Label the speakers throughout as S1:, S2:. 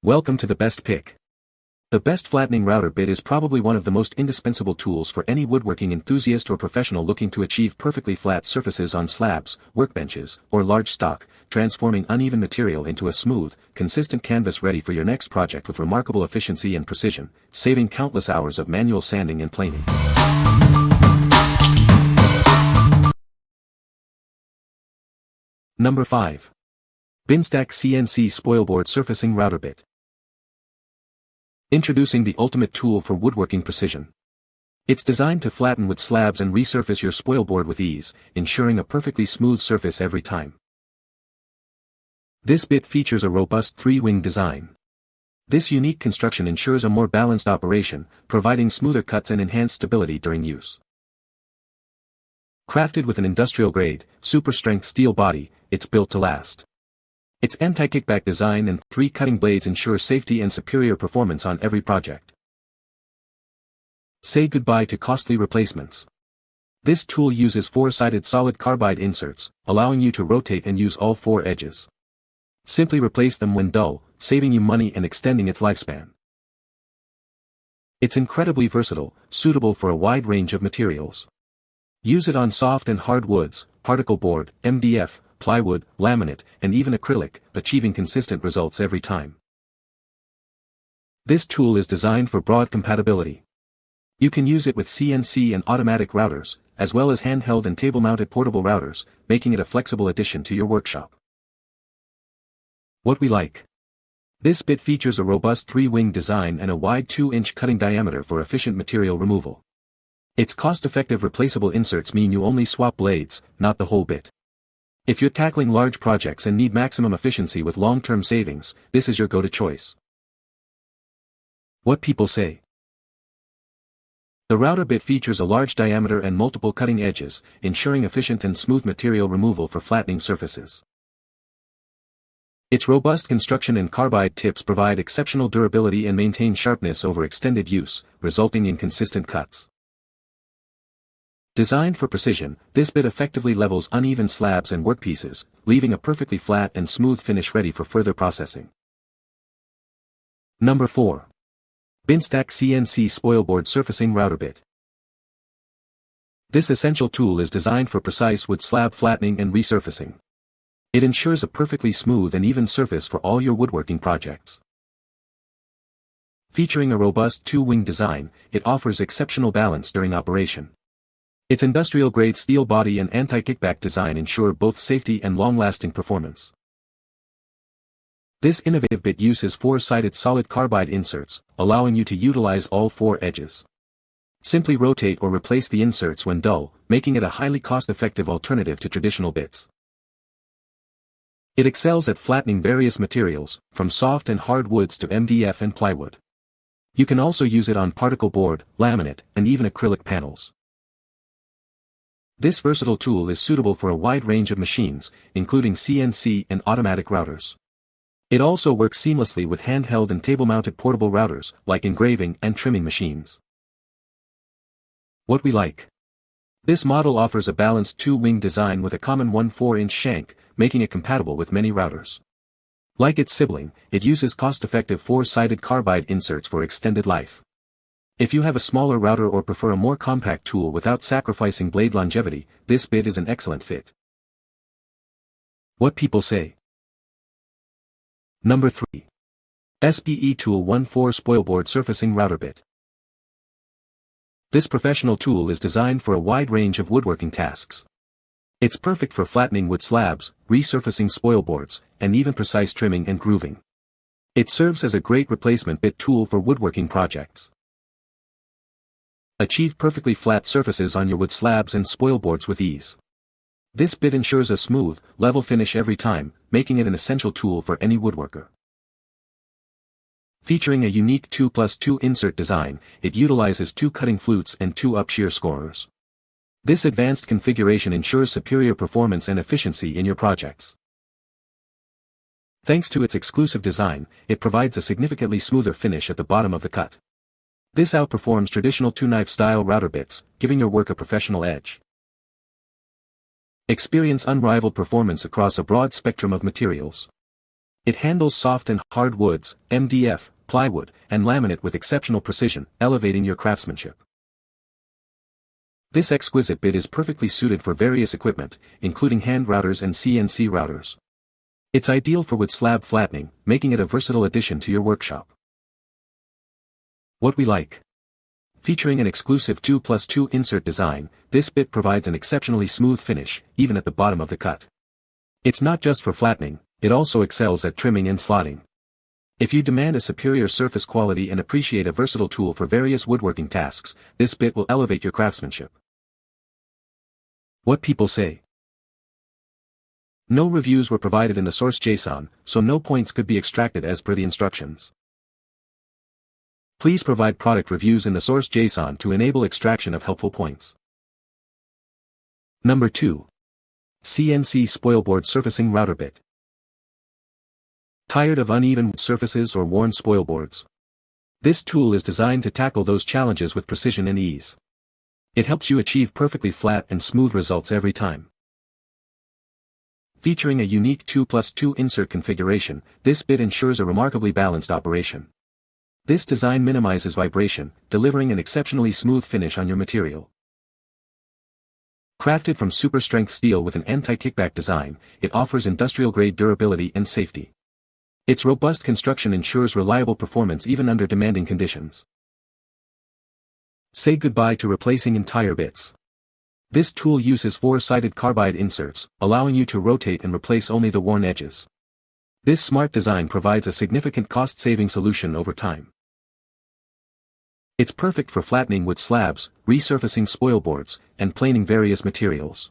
S1: Welcome to the best pick. The best flattening router bit is probably one of the most indispensable tools for any woodworking enthusiast or professional looking to achieve perfectly flat surfaces on slabs, workbenches, or large stock, transforming uneven material into a smooth, consistent canvas ready for your next project with remarkable efficiency and precision, saving countless hours of manual sanding and planing. Number 5. BINSTAK CNC Spoilboard Surfacing Router Bit. Introducing the ultimate tool for woodworking precision. It's designed to flatten wood slabs and resurface your spoilboard with ease, ensuring a perfectly smooth surface every time. This bit features a robust three-wing design. This unique construction ensures a more balanced operation, providing smoother cuts and enhanced stability during use. Crafted with an industrial-grade, super-strength steel body, it's built to last. Its anti-kickback design and 3 cutting blades ensure safety and superior performance on every project. Say goodbye to costly replacements. This tool uses 4-sided solid carbide inserts, allowing you to rotate and use all 4 edges. Simply replace them when dull, saving you money and extending its lifespan. It's incredibly versatile, suitable for a wide range of materials. Use it on soft and hard woods, particle board, MDF, plywood, laminate, and even acrylic, achieving consistent results every time. This tool is designed for broad compatibility. You can use it with CNC and automatic routers, as well as handheld and table-mounted portable routers, making it a flexible addition to your workshop. What we like. This bit features a robust 3-wing design and a wide 2-inch cutting diameter for efficient material removal. Its cost-effective replaceable inserts mean you only swap blades, not the whole bit. If you're tackling large projects and need maximum efficiency with long-term savings, this is your go-to choice. What people say. The router bit features a large diameter and multiple cutting edges, ensuring efficient and smooth material removal for flattening surfaces. Its robust construction and carbide tips provide exceptional durability and maintain sharpness over extended use, resulting in consistent cuts. Designed for precision, this bit effectively levels uneven slabs and workpieces, leaving a perfectly flat and smooth finish ready for further processing. Number 4. BINSTAK CNC Spoilboard Surfacing Router Bit. This essential tool is designed for precise wood slab flattening and resurfacing. It ensures a perfectly smooth and even surface for all your woodworking projects. Featuring a robust 2-wing design, it offers exceptional balance during operation. Its industrial-grade steel body and anti-kickback design ensure both safety and long-lasting performance. This innovative bit uses 4-sided solid carbide inserts, allowing you to utilize all 4 edges. Simply rotate or replace the inserts when dull, making it a highly cost-effective alternative to traditional bits. It excels at flattening various materials, from soft and hard woods to MDF and plywood. You can also use it on particle board, laminate, and even acrylic panels. This versatile tool is suitable for a wide range of machines, including CNC and automatic routers. It also works seamlessly with handheld and table-mounted portable routers, like engraving and trimming machines. What we like. This model offers a balanced 2-wing design with a common 1/4-inch shank, making it compatible with many routers. Like its sibling, it uses cost-effective 4-sided carbide inserts for extended life. If you have a smaller router or prefer a more compact tool without sacrificing blade longevity, this bit is an excellent fit. What people say. Number 3. SpeTool 1/4 Spoilboard Surfacing Router Bit. This professional tool is designed for a wide range of woodworking tasks. It's perfect for flattening wood slabs, resurfacing spoilboards, and even precise trimming and grooving. It serves as a great replacement bit tool for woodworking projects. Achieve perfectly flat surfaces on your wood slabs and spoilboards with ease. This bit ensures a smooth, level finish every time, making it an essential tool for any woodworker. Featuring a unique 2+2 insert design, it utilizes 2 cutting flutes and 2 up-shear scorers. This advanced configuration ensures superior performance and efficiency in your projects. Thanks to its exclusive design, it provides a significantly smoother finish at the bottom of the cut. This outperforms traditional 2-knife style router bits, giving your work a professional edge. Experience unrivaled performance across a broad spectrum of materials. It handles soft and hard woods, MDF, plywood, and laminate with exceptional precision, elevating your craftsmanship. This exquisite bit is perfectly suited for various equipment, including hand routers and CNC routers. It's ideal for wood slab flattening, making it a versatile addition to your workshop. What we like. Featuring an exclusive 2+2 insert design, this bit provides an exceptionally smooth finish, even at the bottom of the cut. It's not just for flattening, it also excels at trimming and slotting. If you demand a superior surface quality and appreciate a versatile tool for various woodworking tasks, this bit will elevate your craftsmanship. What people say. No reviews were provided in the source JSON, so no points could be extracted as per the instructions. Please provide product reviews in the source JSON to enable extraction of helpful points. Number 2. CNC Spoilboard Surfacing Router Bit. Tired of uneven surfaces or worn spoilboards? This tool is designed to tackle those challenges with precision and ease. It helps you achieve perfectly flat and smooth results every time. Featuring a unique 2+2 insert configuration, this bit ensures a remarkably balanced operation. This design minimizes vibration, delivering an exceptionally smooth finish on your material. Crafted from super-strength steel with an anti-kickback design, it offers industrial-grade durability and safety. Its robust construction ensures reliable performance even under demanding conditions. Say goodbye to replacing entire bits. This tool uses 4-sided carbide inserts, allowing you to rotate and replace only the worn edges. This smart design provides a significant cost-saving solution over time. It's perfect for flattening wood slabs, resurfacing spoilboards, and planing various materials.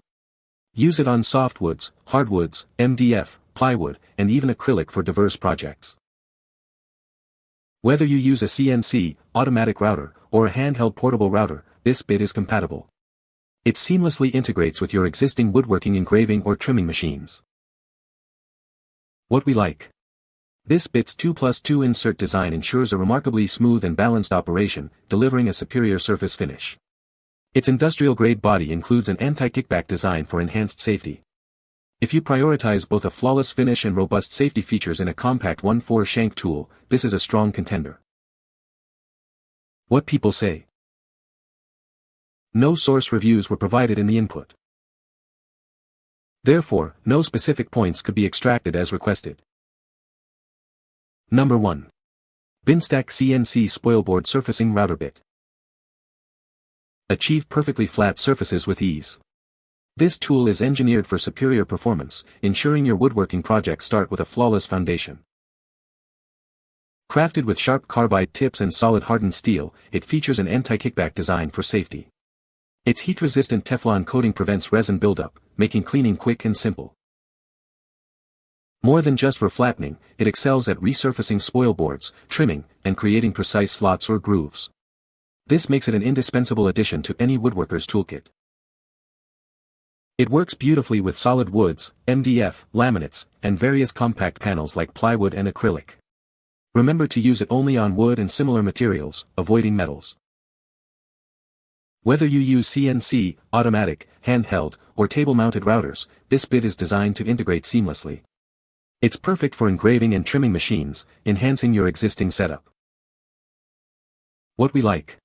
S1: Use it on softwoods, hardwoods, MDF, plywood, and even acrylic for diverse projects. Whether you use a CNC, automatic router, or a handheld portable router, this bit is compatible. It seamlessly integrates with your existing woodworking engraving or trimming machines. What we like. This bit's 2+2 insert design ensures a remarkably smooth and balanced operation, delivering a superior surface finish. Its industrial-grade body includes an anti-kickback design for enhanced safety. If you prioritize both a flawless finish and robust safety features in a compact 1/4 shank tool, this is a strong contender. What people say. No source reviews were provided in the input. Therefore, no specific points could be extracted as requested. Number 1. BINSTAK CNC Spoilboard Surfacing Router Bit. Achieve perfectly flat surfaces with ease. This tool is engineered for superior performance, ensuring your woodworking projects start with a flawless foundation. Crafted with sharp carbide tips and solid hardened steel, it features an anti-kickback design for safety. Its heat-resistant Teflon coating prevents resin buildup, making cleaning quick and simple. More than just for flattening, it excels at resurfacing spoilboards, trimming, and creating precise slots or grooves. This makes it an indispensable addition to any woodworker's toolkit. It works beautifully with solid woods, MDF, laminates, and various compact panels like plywood and acrylic. Remember to use it only on wood and similar materials, avoiding metals. Whether you use CNC, automatic, handheld, or table-mounted routers, this bit is designed to integrate seamlessly. It's perfect for engraving and trimming machines, enhancing your existing setup. What we like.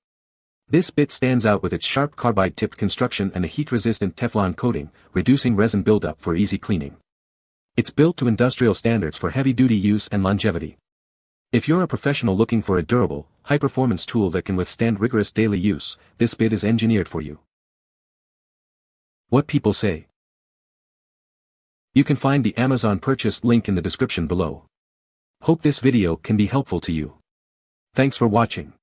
S1: This bit stands out with its sharp carbide-tipped construction and a heat-resistant Teflon coating, reducing resin buildup for easy cleaning. It's built to industrial standards for heavy-duty use and longevity. If you're a professional looking for a durable, high-performance tool that can withstand rigorous daily use, this bit is engineered for you. What people say. You can find the Amazon purchase link in the description below. Hope this video can be helpful to you. Thanks for watching.